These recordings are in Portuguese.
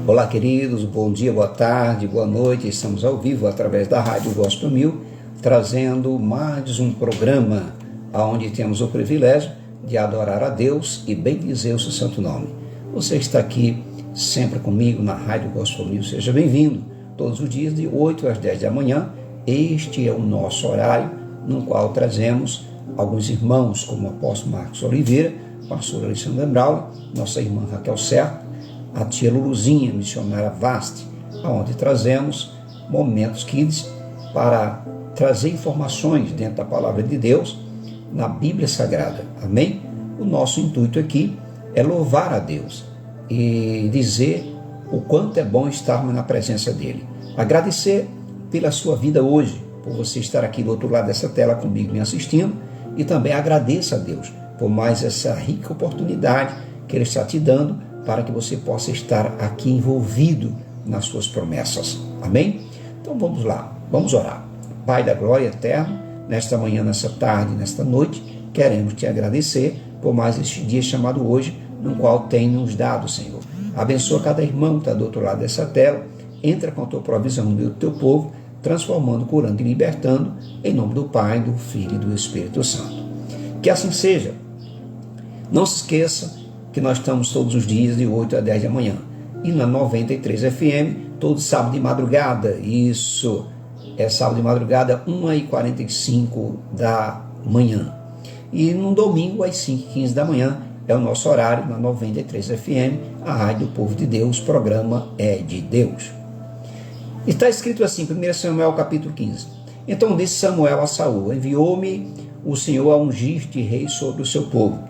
Olá, queridos, bom dia, boa tarde, boa noite. Estamos ao vivo através da Rádio Gospel 1000, trazendo mais um programa onde temos o privilégio de adorar a Deus e bendizer o seu santo nome. Você está aqui sempre comigo na Rádio Gospel 1000, seja bem-vindo. Todos os dias de 8 às 10 da manhã, este é o nosso horário, no qual trazemos alguns irmãos, como o apóstolo Marcos Oliveira, pastor Alexandre Braulio, nossa irmã Raquel Serra, a tia Luluzinha, missionária Vaste, onde trazemos momentos kids para trazer informações dentro da palavra de Deus na Bíblia Sagrada. Amém? O nosso intuito aqui é louvar a Deus e dizer o quanto é bom estarmos na presença dele. Agradecer pela sua vida hoje, por você estar aqui do outro lado dessa tela comigo me assistindo, e também agradeça a Deus por mais essa rica oportunidade que ele está te dando para que você possa estar aqui envolvido nas suas promessas. Amém? Então vamos lá, vamos orar. Pai da glória eterna, nesta manhã, nesta tarde, nesta noite, queremos te agradecer por mais este dia chamado hoje, no qual tem nos dado, Senhor. Abençoa cada irmão que está do outro lado dessa tela, entra com a tua provisão no meio do teu povo, transformando, curando e libertando, em nome do Pai, do Filho e do Espírito Santo. Que assim seja. Não se esqueça que nós estamos todos os dias de 8 a 10 da manhã. E na 93 FM, todo sábado de madrugada. Isso é sábado de madrugada, 1h45 da manhã. E no domingo, às 5h15 da manhã, é o nosso horário na 93 FM, a Rádio do Povo de Deus, o programa é de Deus. Está escrito assim, 1 Samuel capítulo 15. Então disse Samuel a Saul: enviou-me o Senhor a ungir-te rei sobre o seu povo.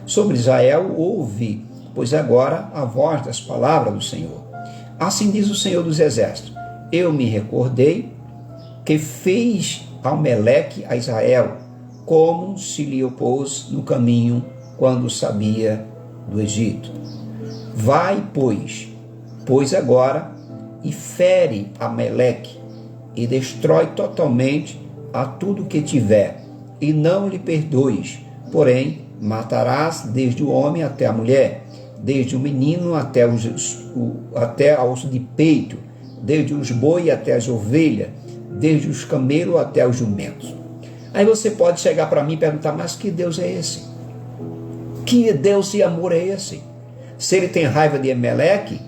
Sobre Israel ouve, pois agora, a voz das palavras do Senhor. Assim diz o Senhor dos Exércitos: eu me recordei que fez Amaleque a Israel, como se lhe opôs no caminho quando sabia do Egito. Vai, pois agora, e fere Amaleque, e destrói totalmente a tudo que tiver, e não lhe perdoes, porém matarás desde o homem até a mulher, desde o menino até a osso de peito, desde os boi até as ovelhas, desde os camelos até os jumentos. Aí você pode chegar para mim e perguntar: mas que Deus é esse? Que Deus e amor é esse? Se ele tem raiva de Amaleque,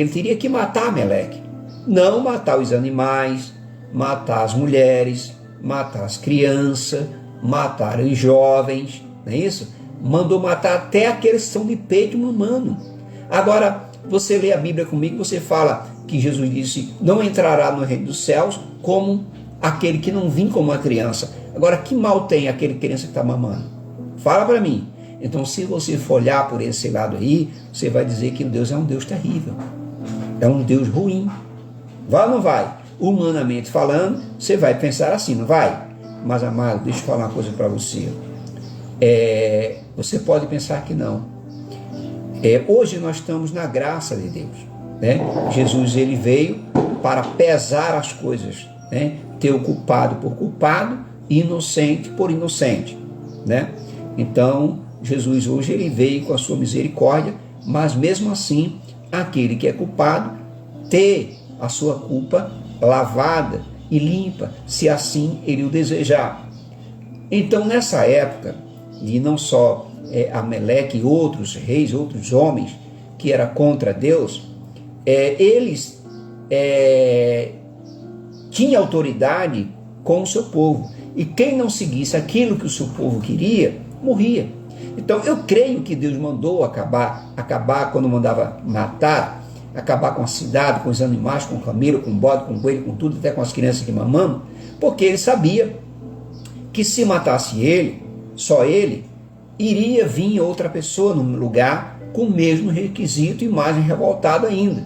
ele teria que matar Amaleque. Não matar os animais, matar as mulheres, matar as crianças, matar os jovens, não é isso? Mandou matar até aqueles que são de peito mamando. Agora, você lê a Bíblia comigo, você fala que Jesus disse: não entrará no reino dos céus como aquele que não vim como uma criança. Agora, que mal tem aquele criança que está mamando? Fala para mim. Então, se você for olhar por esse lado aí, você vai dizer que Deus é um Deus terrível. É um Deus ruim. Vai ou não vai? Humanamente falando, você vai pensar assim, não vai? Mas, amado, deixa eu falar uma coisa para você. Você pode pensar que não. Hoje nós estamos na graça de Deus. Né? Jesus, ele veio para pesar as coisas. Né? Ter o culpado por culpado, inocente por inocente. Né? Então, Jesus hoje ele veio com a sua misericórdia, mas mesmo assim, aquele que é culpado, ter a sua culpa lavada e limpa, se assim ele o desejar. Então, nessa época, e não só Amaleque e outros reis, outros homens que eram contra Deus, eles tinham autoridade com o seu povo. E quem não seguisse aquilo que o seu povo queria, morria. Então, eu creio que Deus mandou acabar quando mandava matar, acabar com a cidade, com os animais, com o camelo, com o bode, com o coelho, com tudo, até com as crianças que mamando, porque ele sabia que se matasse ele, só ele, iria vir outra pessoa no lugar com o mesmo requisito e mais revoltado ainda.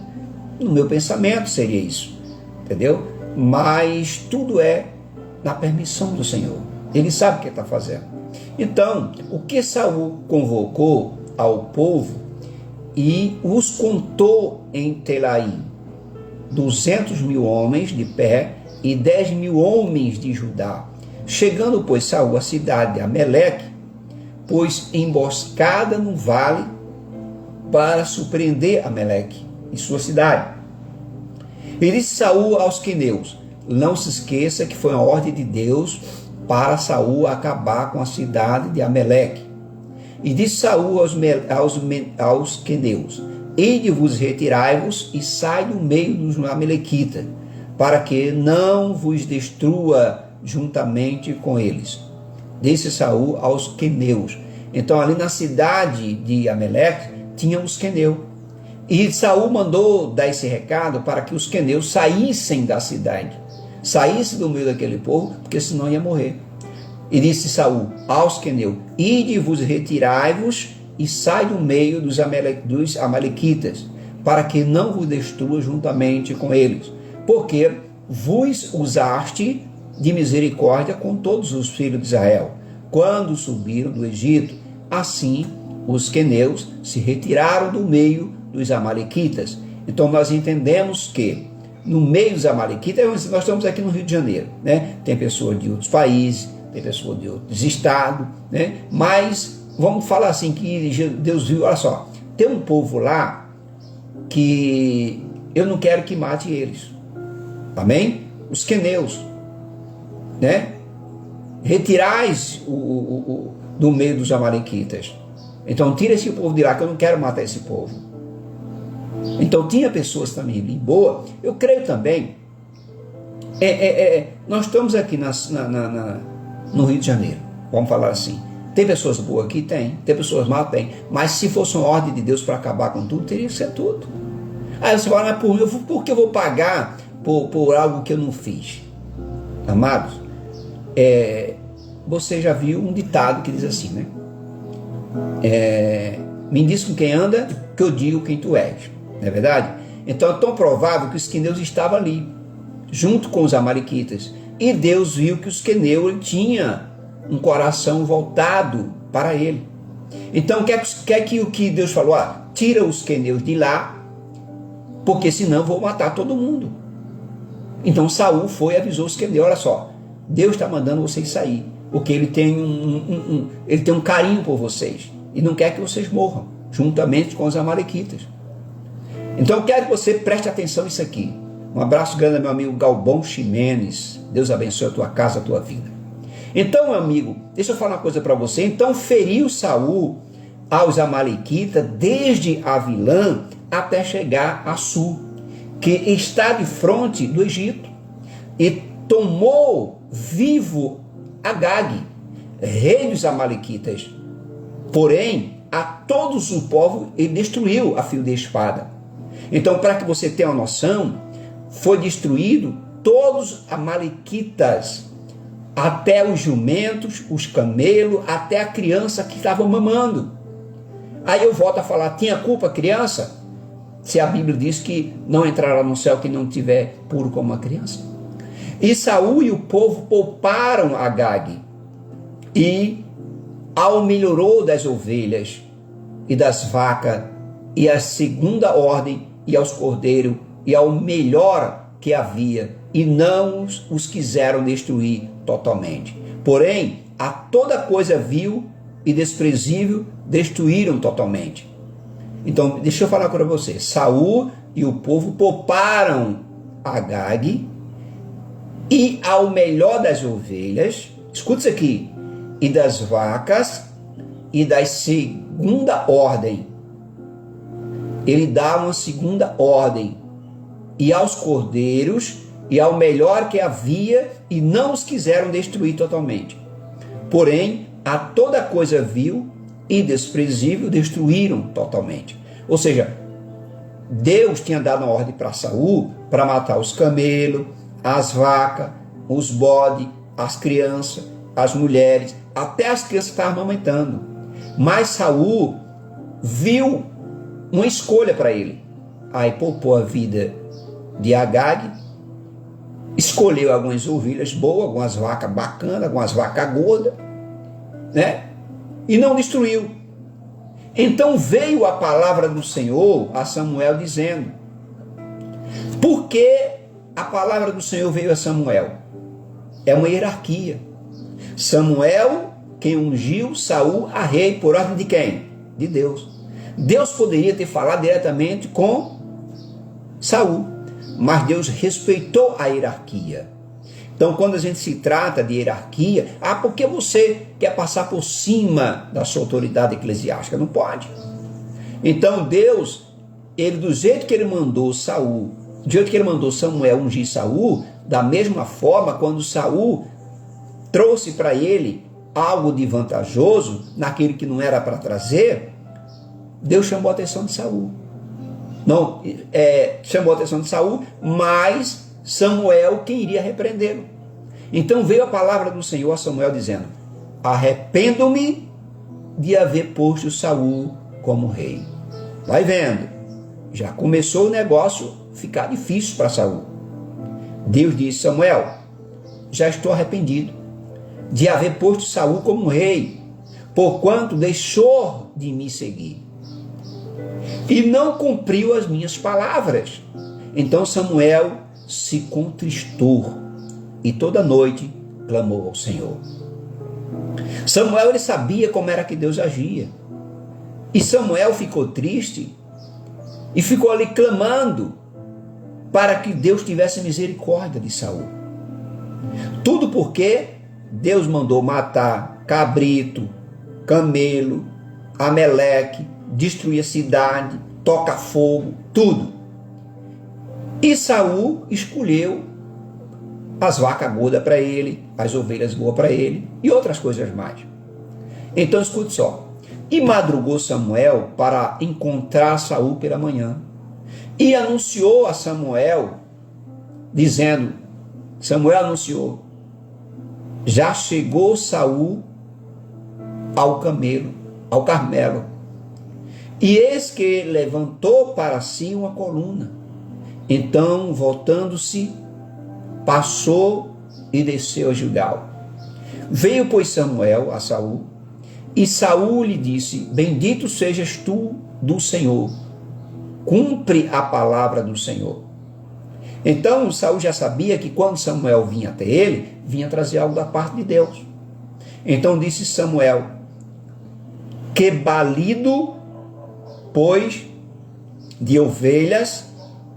No meu pensamento seria isso, entendeu? Mas tudo é na permissão do Senhor. Ele sabe o que está fazendo. Então, o que Saul convocou ao povo e os contou em Telaim, 200.000 homens de pé e 10.000 homens de Judá. Chegando, pois, Saul à cidade de Amaleque, pôs emboscada no vale para surpreender Amaleque e sua cidade. E disse Saul aos queneus: não se esqueça que foi a ordem de Deus para Saul acabar com a cidade de Amaleque. E disse Saul aos queneus: ide-vos, retirai-vos e sai do meio dos amalequitas, para que não vos destrua juntamente com eles. Disse Saul aos queneus. Então ali na cidade de Amaleque tinha os queneus. E Saul mandou dar esse recado para que os queneus saíssem da cidade, saíssem do meio daquele povo, porque senão ia morrer. E disse Saul aos queneus: ide-vos, retirai-vos e sai do meio dos amalequitas, para que não vos destrua juntamente com eles, porque vos usaste de misericórdia com todos os filhos de Israel, quando subiram do Egito. Assim os queneus se retiraram do meio dos amalequitas. Então nós entendemos que no meio dos amalequitas, nós estamos aqui no Rio de Janeiro, né? Tem pessoas de outros países, tem pessoas de outros estados, né? Mas vamos falar assim, que Deus viu, olha só, tem um povo lá que eu não quero que mate eles. Amém? Os queneus, né? Retirais do meio dos amalequitas. Então tira esse povo de lá, que eu não quero matar esse povo. Então tinha pessoas também boa. Eu creio também, nós estamos aqui no Rio de Janeiro, vamos falar assim. Tem pessoas boas aqui? Tem pessoas más? Tem. Mas se fosse uma ordem de Deus para acabar com tudo, teria que ser tudo. Aí você fala: por que eu vou pagar por algo que eu não fiz? Amados, você já viu um ditado que diz assim, né? Me diz com quem anda, que eu digo quem tu és. Não é verdade? Então é tão provável que os queneus estavam ali, junto com os amalequitas. E Deus viu que os queneus tinham um coração voltado para ele. Então quer que o que Deus falou? Tira os queneus de lá, porque senão vou matar todo mundo. Então Saul foi e avisou os queneus: olha só, Deus está mandando vocês sair, porque ele tem ele tem um carinho por vocês e não quer que vocês morram juntamente com os amalequitas. Então eu quero que você preste atenção nisso aqui. Um abraço grande ao meu amigo Galbão Ximenes. Deus abençoe a tua casa, a tua vida. Então, meu amigo, deixa eu falar uma coisa para você. Então feriu Saul aos amalequitas desde Avilã até chegar a Sul, que está de frente do Egito, e tomou vivo Agag, rei dos amalequitas. Porém, a todos o povo ele destruiu a fio de espada. Então, para que você tenha uma noção, foi destruído todos os amalequitas, até os jumentos, os camelos, até a criança que estava mamando. Aí eu volto a falar: tinha culpa a criança? Se a Bíblia diz que não entrará no céu quem não tiver puro como uma criança. E Saul e o povo pouparam Agag, e ao melhorou das ovelhas e das vacas, e a segunda ordem, e aos cordeiros, e ao melhor que havia, e não os quiseram destruir totalmente. Porém, a toda coisa vil e desprezível destruíram totalmente. Então, deixa eu falar para você: Saul e o povo pouparam Agag, e ao melhor das ovelhas, escuta isso aqui, e das vacas, e da segunda ordem. Ele dá uma segunda ordem, e aos cordeiros, e ao melhor que havia, e não os quiseram destruir totalmente. Porém, a toda coisa vil e desprezível destruíram totalmente. Ou seja, Deus tinha dado uma ordem para Saul para matar os camelos, as vacas, os bodes, as crianças, as mulheres, até as crianças estavam amamentando. Mas Saul viu uma escolha para ele. Aí poupou a vida de Agag, escolheu algumas ovelhas boas, algumas vacas bacanas, algumas vacas gordas, né? E não destruiu. Então veio a palavra do Senhor a Samuel dizendo: por que a palavra do Senhor veio a Samuel? É uma hierarquia. Samuel, quem ungiu Saul a rei, por ordem de quem? De Deus. Deus poderia ter falado diretamente com Saul, mas Deus respeitou a hierarquia. Então, quando a gente se trata de hierarquia, por que você quer passar por cima da sua autoridade eclesiástica? Não pode. Então, Deus, do jeito que ele mandou Saul, do jeito que ele mandou Samuel ungir Saul, da mesma forma, quando Saul trouxe para ele algo de vantajoso, naquilo que não era para trazer, Deus chamou a atenção de Saul. Não, chamou a atenção de Saul, mas Samuel quem iria repreendê-lo. Então veio a palavra do Senhor a Samuel dizendo: arrependo-me de haver posto Saul como rei. Vai vendo, já começou o negócio ficar difícil para Saul. Deus disse: Samuel, já estou arrependido de haver posto Saul como rei, porquanto deixou de me seguir e não cumpriu as minhas palavras. Então Samuel se contristou e toda noite clamou ao Senhor. Samuel, ele sabia como era que Deus agia, e Samuel ficou triste e ficou ali clamando para que Deus tivesse misericórdia de Saul. Tudo porque Deus mandou matar cabrito, camelo, Ameleque, destruir a cidade, tocar fogo, tudo. E Saul escolheu as vacas gordas para ele, as ovelhas boas para ele e outras coisas mais. Então escute só. E madrugou Samuel para encontrar Saul pela manhã, e anunciou a Samuel, dizendo, Samuel anunciou: já chegou Saul ao Carmelo, e eis que levantou para si uma coluna. Então, voltando-se, passou e desceu a Gilgal. Veio, pois, Samuel a Saul, e Saul lhe disse: bendito sejas tu do Senhor, cumpre a palavra do Senhor. Então Saul já sabia que quando Samuel vinha até ele, vinha trazer algo da parte de Deus. Então disse Samuel: que balido, pois, de ovelhas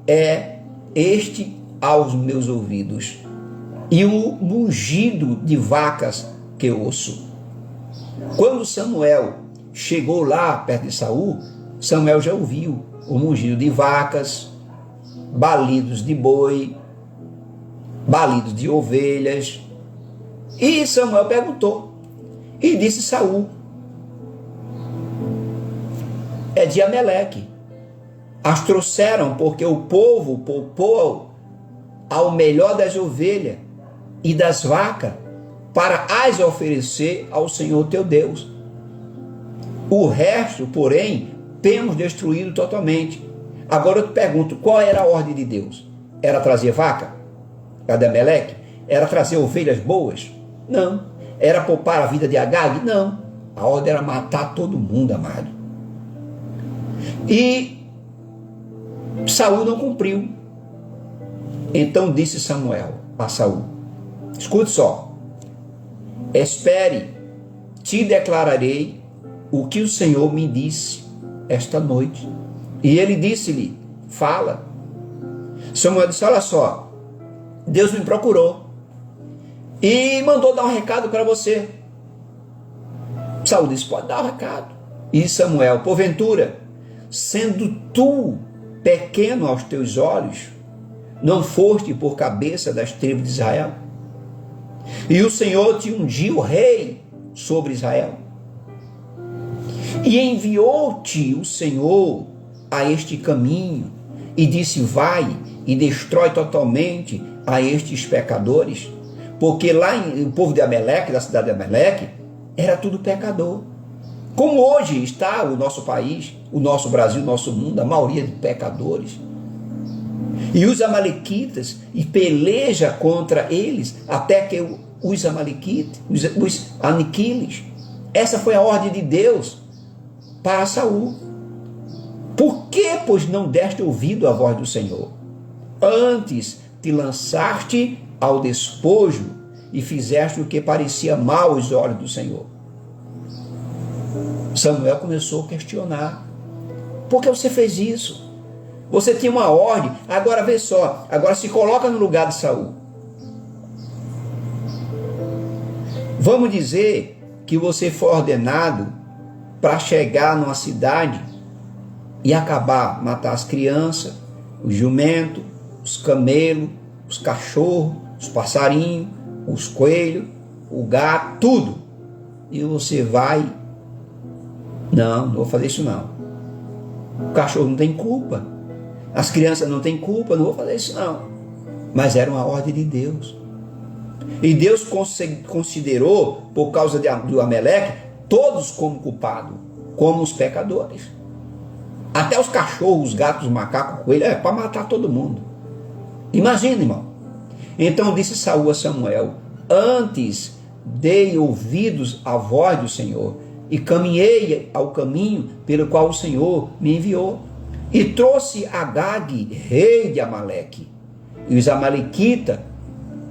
é este aos meus ouvidos, e o mugido de vacas que ouço. Quando Samuel chegou lá perto de Saul, Samuel já ouviu o mugido de vacas, balidos de boi, balidos de ovelhas. E Samuel perguntou, e disse Saul: é de Ameleque. As trouxeram porque o povo poupou ao melhor das ovelhas e das vacas para as oferecer ao Senhor teu Deus. O resto, porém, temos destruído totalmente. Agora eu te pergunto, qual era a ordem de Deus? Era trazer vaca? Era de Ameleque? Era trazer ovelhas boas? Não. Era poupar a vida de Agag? Não. A ordem era matar todo mundo, amado. E Saul não cumpriu. Então disse Samuel a Saul: escute só, espere, te declararei o que o Senhor me disse esta noite. E ele disse-lhe: fala. Samuel disse: olha só, Deus me procurou e mandou dar um recado para você. Saul disse: pode dar um recado. E Samuel: porventura, sendo tu pequeno aos teus olhos, não foste por cabeça das tribos de Israel? E o Senhor te ungiu rei sobre Israel. E enviou-te o Senhor a este caminho, e disse: vai e destrói totalmente a estes pecadores, porque lá o povo de Ameleque, da cidade de Ameleque, era tudo pecador. Como hoje está o nosso país, o nosso Brasil, o nosso mundo, a maioria de pecadores. E os amalequitas, e peleja contra eles, até que os amalequitas, os aniquiles. Essa foi a ordem de Deus para Saul. Por que, pois, não deste ouvido à voz do Senhor? Antes te lançaste ao despojo e fizeste o que parecia mal aos olhos do Senhor. Samuel começou a questionar. Por que você fez isso? Você tinha uma ordem, agora vê só, agora se coloca no lugar de Saul. Vamos dizer que você foi ordenado para chegar numa cidade e acabar, matar as crianças, os jumentos, os camelos, os cachorros, os passarinhos, os coelhos, o gato, tudo. E você vai, não vou fazer isso não. O cachorro não tem culpa, as crianças não têm culpa, não vou fazer isso não. Mas era uma ordem de Deus. E Deus considerou, por causa do Amaleque, todos como culpados, como os pecadores. Até os cachorros, os gatos, os macacos, os coelhos, para matar todo mundo. Imagina, irmão. Então disse Saul a Samuel: antes dei ouvidos à voz do Senhor, e caminhei ao caminho pelo qual o Senhor me enviou, e trouxe Agag, rei de Amaleque, e os amalequitas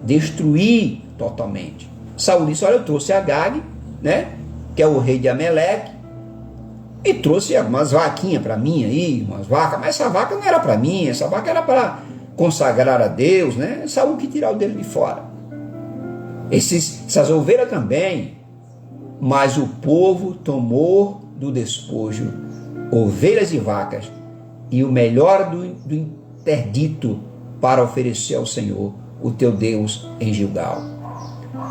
destruí totalmente. Saul disse: olha, eu trouxe Agag, né, que é o rei de Amaleque, e trouxe algumas vaquinhas para mim aí, umas vacas, mas essa vaca não era para mim, essa vaca era para consagrar a Deus, né? Saul que tirar o dele de fora. Essas ovelhas também, mas o povo tomou do despojo ovelhas e vacas, e o melhor do interdito para oferecer ao Senhor, o teu Deus, em Gilgal.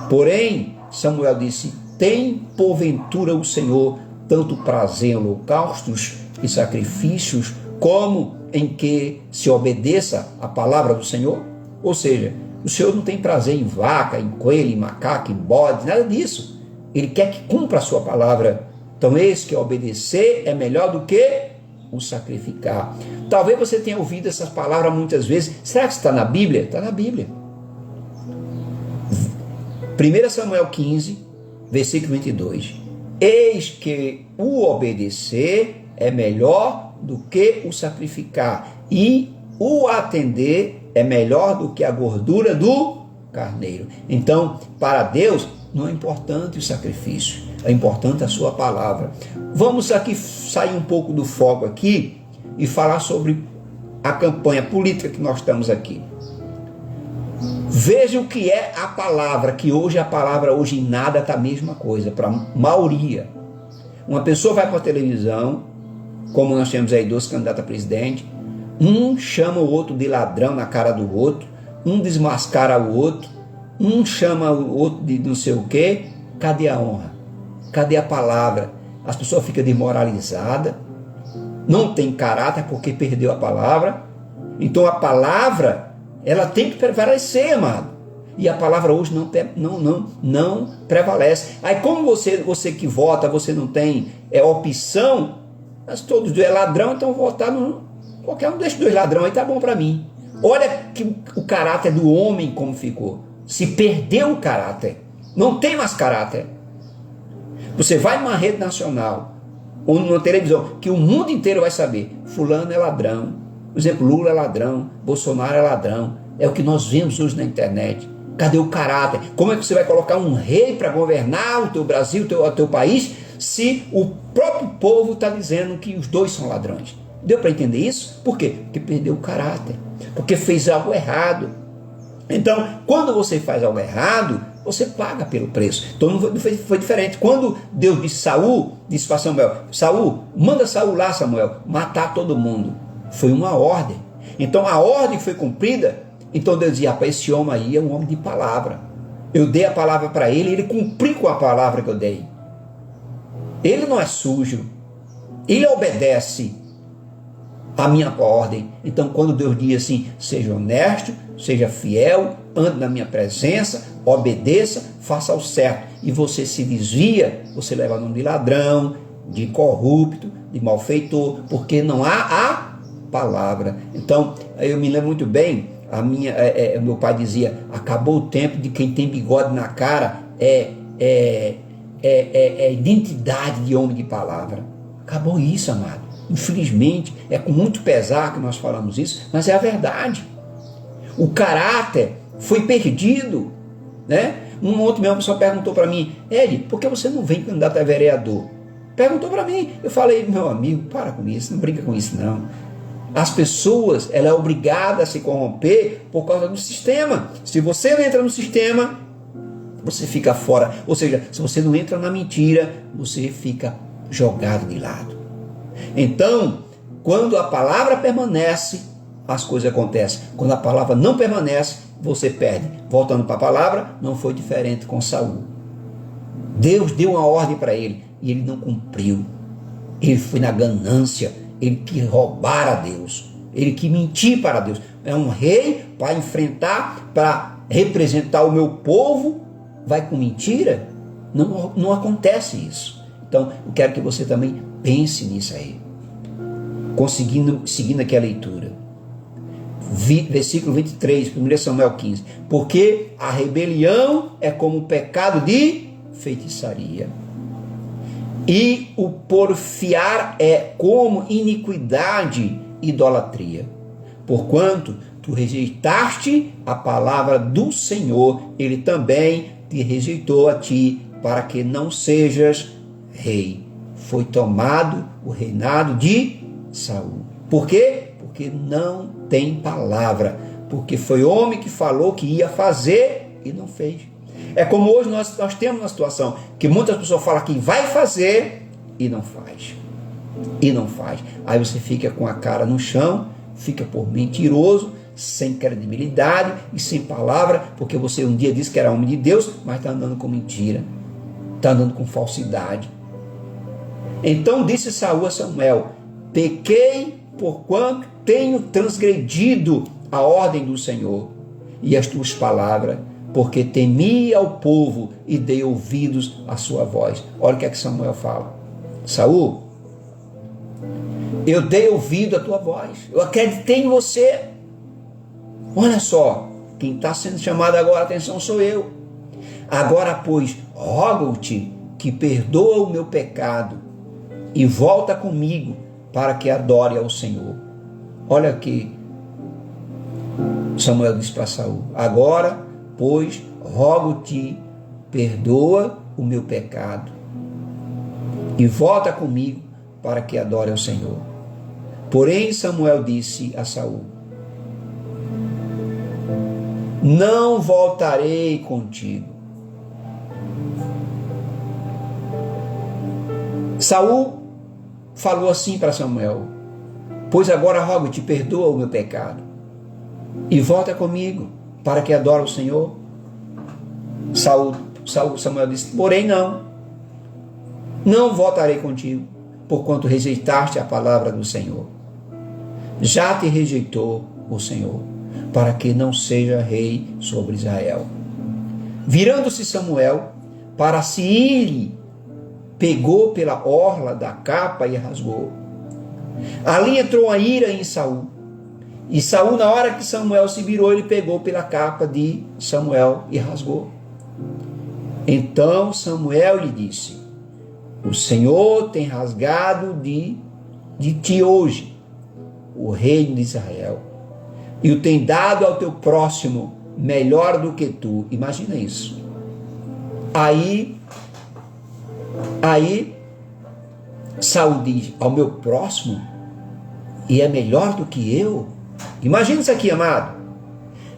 Porém, Samuel disse: tem porventura o Senhor tanto prazer em holocaustos e sacrifícios, como em que se obedeça a palavra do Senhor? Ou seja, o Senhor não tem prazer em vaca, em coelho, em macaco, em bode, nada disso. Ele quer que cumpra a sua palavra. Então, eis que obedecer é melhor do que o sacrificar. Talvez você tenha ouvido essas palavras muitas vezes. Será que está na Bíblia? Está na Bíblia. 1 Samuel 15, versículo 22. Eis que o obedecer é melhor do que o sacrificar, e o atender é melhor do que a gordura do carneiro. Então, para Deus, não é importante o sacrifício, é importante a sua palavra. Vamos aqui sair um pouco do foco aqui e falar sobre a campanha política que nós estamos aqui. Veja o que é a palavra, que hoje a palavra hoje em nada está a mesma coisa, para a maioria. Uma pessoa vai para a televisão, como nós temos aí 2 candidatos a presidente, um chama o outro de ladrão na cara do outro, um desmascara o outro, um chama o outro de não sei o quê. Cadê a honra? Cadê a palavra? As pessoas ficam desmoralizadas, não tem caráter porque perdeu a palavra. Então a palavra, ela tem que prevalecer, amado. E a palavra hoje não prevalece. Aí como você que vota, você não tem opção, mas todos é ladrão, então votar no qualquer um desses 2 ladrões aí tá bom para mim. Olha que o caráter do homem como ficou. Se perdeu o caráter. Não tem mais caráter. Você vai numa rede nacional ou numa televisão que o mundo inteiro vai saber: fulano é ladrão. Por exemplo, Lula é ladrão, Bolsonaro é ladrão. É o que nós vemos hoje na internet. Cadê o caráter? Como é que você vai colocar um rei para governar o teu Brasil, o teu país, se o próprio povo está dizendo que os 2 são ladrões? Deu para entender isso? Por quê? Porque perdeu o caráter. Porque fez algo errado. Então, quando você faz algo errado, você paga pelo preço. Então não foi diferente. Quando Deus disse para Samuel: Saul, manda Saul lá, Samuel, matar todo mundo. Foi uma ordem. Então a ordem foi cumprida. Então Deus dizia: para esse homem aí é um homem de palavra. Eu dei a palavra para ele, ele cumpriu com a palavra que eu dei. Ele não é sujo. Ele obedece a minha ordem. Então quando Deus diz assim: seja honesto, seja fiel, ande na minha presença, obedeça, faça o certo, e você se desvia, você leva o nome de ladrão, de corrupto, de malfeitor, porque não há a palavra. Então eu me lembro muito bem, meu pai dizia: acabou o tempo de quem tem bigode na cara identidade de homem de palavra. Acabou isso, amado. Infelizmente, é com muito pesar que nós falamos isso, mas é a verdade. O caráter foi perdido, né? Um outro meu pessoal perguntou para mim: Ed, por que você não vem candidato a vereador? Perguntou para mim. Eu falei, meu amigo, para com isso, não brinca com isso não. As pessoas, ela é obrigada a se corromper por causa do sistema. Se você não entra no sistema, você fica fora. Ou seja, se você não entra na mentira, você fica jogado de lado. Então, quando a palavra permanece, as coisas acontecem. Quando a palavra não permanece, você perde. Voltando para a palavra, não foi diferente com Saul. Deus deu uma ordem para ele e ele não cumpriu. Ele foi na ganância, ele quis roubar a Deus, ele quis mentir para Deus. É um rei para enfrentar, para representar o meu povo, vai com mentira? Não acontece isso. Então, eu quero que você também pense nisso aí. Seguindo aqui a leitura. Versículo 23, 1 Samuel 15. Porque a rebelião é como o pecado de feitiçaria. E o porfiar é como iniquidade e idolatria. Porquanto tu rejeitaste a palavra do Senhor, ele também te rejeitou a ti, para que não sejas rei. Foi tomado o reinado de Saul. Por quê? Porque não tem palavra. Porque foi homem que falou que ia fazer e não fez. É como hoje nós temos uma situação que muitas pessoas falam que vai fazer e não faz. E não faz. Aí você fica com a cara no chão, fica por mentiroso, sem credibilidade e sem palavra, porque você um dia disse que era homem de Deus, mas está andando com mentira, está andando com falsidade. Então disse Saul a Samuel: pequei porquanto tenho transgredido a ordem do Senhor e as tuas palavras, porque temi ao povo e dei ouvidos à sua voz. Olha o que é que Samuel fala. Saul, eu dei ouvido à tua voz, eu acreditei em você. Olha só, quem está sendo chamado agora a atenção sou eu. Agora, pois, rogo-te que perdoa o meu pecado e volta comigo para que adore ao Senhor. Olha aqui, Samuel disse para Saul: agora, pois, rogo-te, perdoa o meu pecado e volta comigo para que adore ao Senhor. Porém, Samuel disse a Saul: não voltarei contigo. Saul falou assim para Samuel: pois agora rogo-te, perdoa o meu pecado e volta comigo para que adore o Senhor. Samuel disse: porém não voltarei contigo, porquanto rejeitaste a palavra do Senhor. Já te rejeitou o Senhor, para que não seja rei sobre Israel. Virando-se Samuel para se ir, pegou pela orla da capa e rasgou. Ali entrou a ira em Saul. E Saul, na hora que Samuel se virou, ele pegou pela capa de Samuel e rasgou. Então Samuel lhe disse: o Senhor tem rasgado de ti hoje o reino de Israel, e o tem dado ao teu próximo melhor do que tu. Imagina isso. Aí Saul diz: ao meu próximo, e é melhor do que eu? Imagina isso aqui, amado.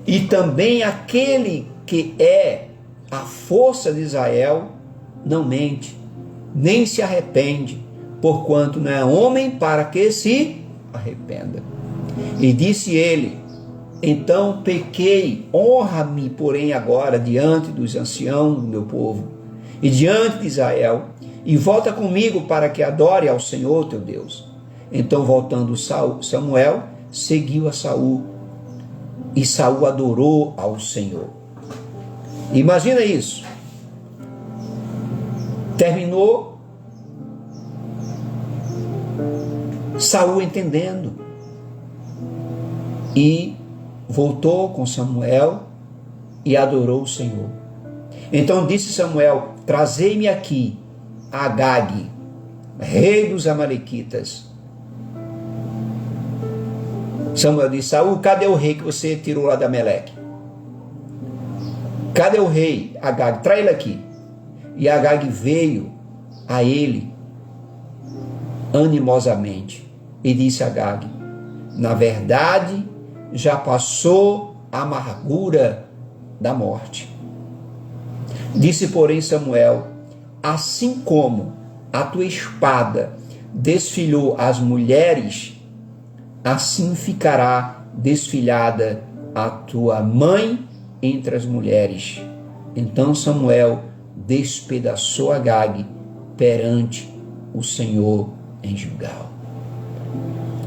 E também aquele que é a força de Israel não mente, nem se arrepende, porquanto não é homem para que se arrependa. E disse ele: então pequei, honra-me, porém, agora diante dos anciãos do meu povo e diante de Israel, e volta comigo para que adore ao Senhor teu Deus. Então, voltando Samuel, seguiu a Saul, e Saul adorou ao Senhor. Imagina isso. Terminou Saul entendendo, e voltou com Samuel e adorou o Senhor. Então disse Samuel: trazei-me aqui Agag, rei dos amalequitas. Samuel disse: Saul, cadê o rei que você tirou lá da Amaleque? Cadê o rei Agag? Traz ele aqui. E Agag veio a ele animosamente e disse a Agag: na verdade, já passou a amargura da morte. Disse, porém, Samuel: assim como a tua espada desfilhou as mulheres, assim ficará desfilhada a tua mãe entre as mulheres. Então Samuel despedaçou Agag perante o Senhor em Gilgal.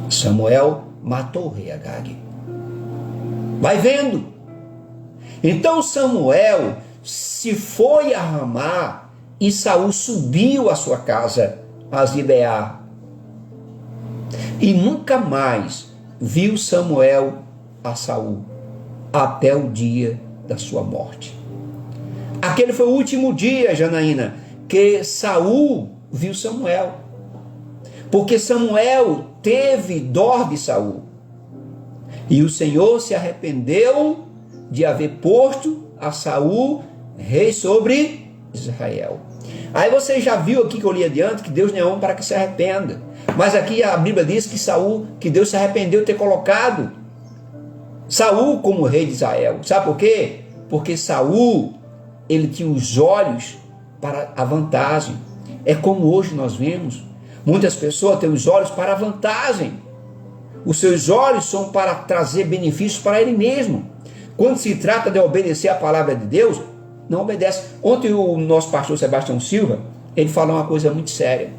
Samuel matou o rei Agag. Vai vendo. Então Samuel se foi a Ramá e Saul subiu à sua casa a Gibeá. E nunca mais viu Samuel a Saul até o dia da sua morte. Aquele foi o último dia, Janaína, que Saul viu Samuel. Porque Samuel teve dó de Saul. E o Senhor se arrependeu de haver posto a Saul rei sobre Israel. Aí você já viu aqui que eu li adiante que Deus não é homem para que se arrependa. Mas aqui a Bíblia diz que Deus se arrependeu de ter colocado Saul como rei de Israel. Sabe por quê? Porque Saul, ele tinha os olhos para a vantagem. É como hoje nós vemos. Muitas pessoas têm os olhos para a vantagem. Os seus olhos são para trazer benefícios para ele mesmo. Quando se trata de obedecer a palavra de Deus, não obedece. Ontem o nosso pastor Sebastião Silva, ele falou uma coisa muito séria.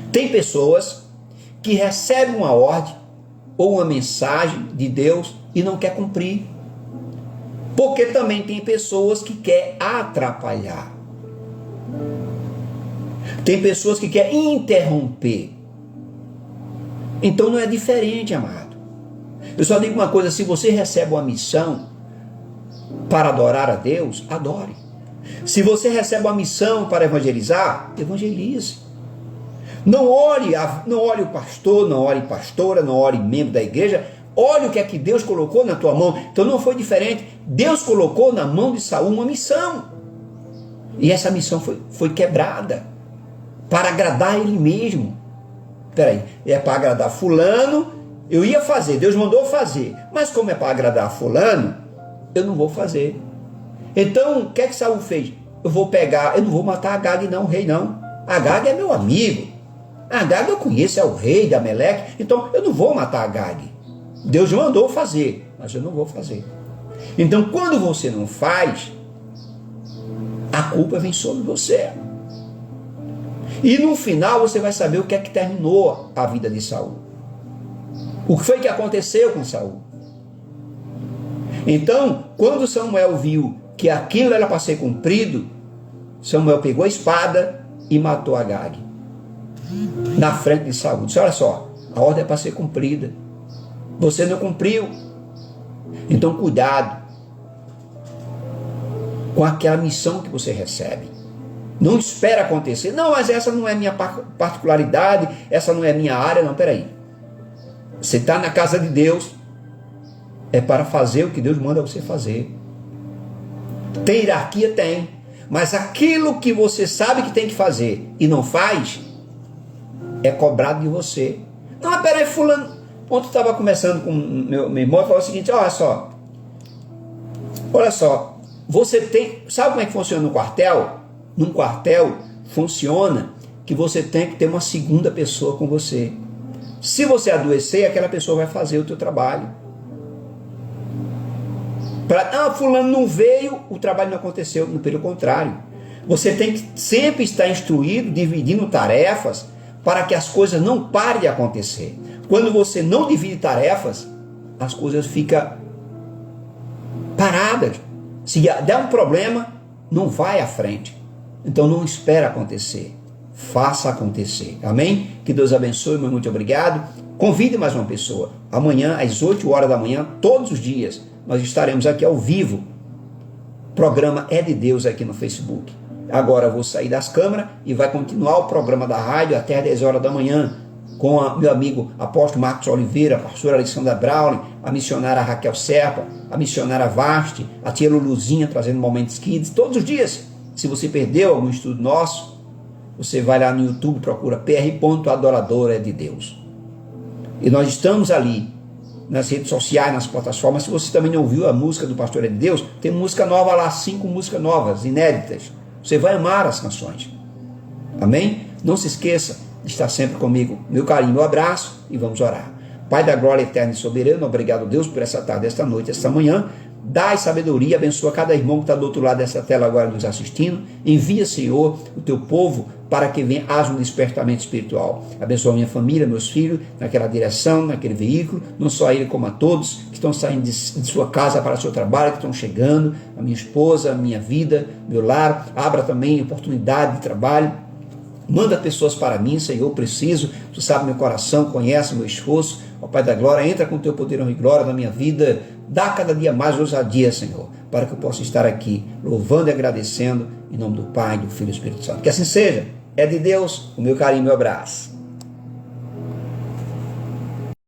Tem pessoas que recebem uma ordem ou uma mensagem de Deus e não quer cumprir. Porque também tem pessoas que querem atrapalhar. Tem pessoas que querem interromper. Então não é diferente, amado. Eu só digo uma coisa: se você recebe uma missão para adorar a Deus, adore. Se você recebe uma missão para evangelizar, evangelize. Não olhe o pastor, não olhe pastora, não olhe membro da igreja. Olhe o que é que Deus colocou na tua mão. Então não foi diferente. Deus colocou na mão de Saul uma missão. E essa missão foi quebrada para agradar ele mesmo. Peraí, é para agradar fulano, eu ia fazer, Deus mandou fazer. Mas como é para agradar fulano, eu não vou fazer. Então, o que é que Saul fez? Eu não vou matar Agag não, o rei não. Agag é meu amigo. Agag eu conheço, é o rei de Ameleque. Então, eu não vou matar Agag. Deus mandou fazer, mas eu não vou fazer. Então, quando você não faz, a culpa vem sobre você. E no final você vai saber o que é que terminou a vida de Saul. O que foi que aconteceu com Saul? Então, quando Samuel viu que aquilo era para ser cumprido, Samuel pegou a espada e matou Agag. Na frente de Saul. Disse: olha só, a ordem é para ser cumprida. Você não cumpriu. Então cuidado com aquela missão que você recebe. Não espera acontecer. Não, mas essa não é minha particularidade, essa não é minha área. Não, peraí. Você está na casa de Deus, é para fazer o que Deus manda você fazer. Tem hierarquia? Tem. Mas aquilo que você sabe que tem que fazer e não faz, é cobrado de você. Não, mas peraí, fulano. Ontem eu estava conversando com meu irmão e falou o seguinte: olha só, você tem, sabe como é que funciona no quartel? Num quartel funciona que você tem que ter uma segunda pessoa com você. Se você adoecer, aquela pessoa vai fazer o teu trabalho. Fulano não veio, o trabalho não aconteceu. Pelo contrário, você tem que sempre estar instruído, dividindo tarefas, para que as coisas não parem de acontecer. Quando você não divide tarefas, as coisas ficam paradas. Se der um problema, não vai à frente. Então não espera acontecer. Faça acontecer. Amém? Que Deus abençoe, muito obrigado. Convide mais uma pessoa. Amanhã, às 8 horas da manhã, todos os dias, nós estaremos aqui ao vivo. O programa É de Deus aqui no Facebook. Agora eu vou sair das câmeras e vai continuar o programa da rádio até às 10 horas da manhã, com meu amigo apóstolo Marcos Oliveira, a pastora Alessandra Browning, a missionária Raquel Serpa, a missionária Vaste, a tia Luluzinha trazendo momentos kids, todos os dias. Se você perdeu algum estudo nosso, Você vai lá no YouTube, procura PR.Adorador é de Deus. E nós estamos ali, nas redes sociais, nas plataformas. Se você também não ouviu a música do Pastor é de Deus, tem música nova lá, 5 músicas novas, inéditas. Você vai amar as canções. Amém? Não se esqueça de estar sempre comigo. Meu carinho, meu abraço e vamos orar. Pai da glória eterna e soberana, obrigado, Deus, por essa tarde, esta noite, esta manhã. Dai sabedoria, abençoa cada irmão que está do outro lado dessa tela agora nos assistindo. Envia, Senhor, o teu povo para que venha haja um despertamento espiritual. Abençoa a minha família, meus filhos, naquela direção, naquele veículo, não só ele como a todos que estão saindo de sua casa para o seu trabalho, que estão chegando, a minha esposa, a minha vida, meu lar. Abra também oportunidade de trabalho. Manda pessoas para mim, Senhor, preciso. Tu sabe meu coração, conhece meu esforço. Ó Pai da glória, entra com o teu poder e glória na minha vida. Dá cada dia mais ousadia, Senhor, para que eu possa estar aqui louvando e agradecendo em nome do Pai, do Filho e do Espírito Santo. Que assim seja. É de Deus, o meu carinho e meu abraço.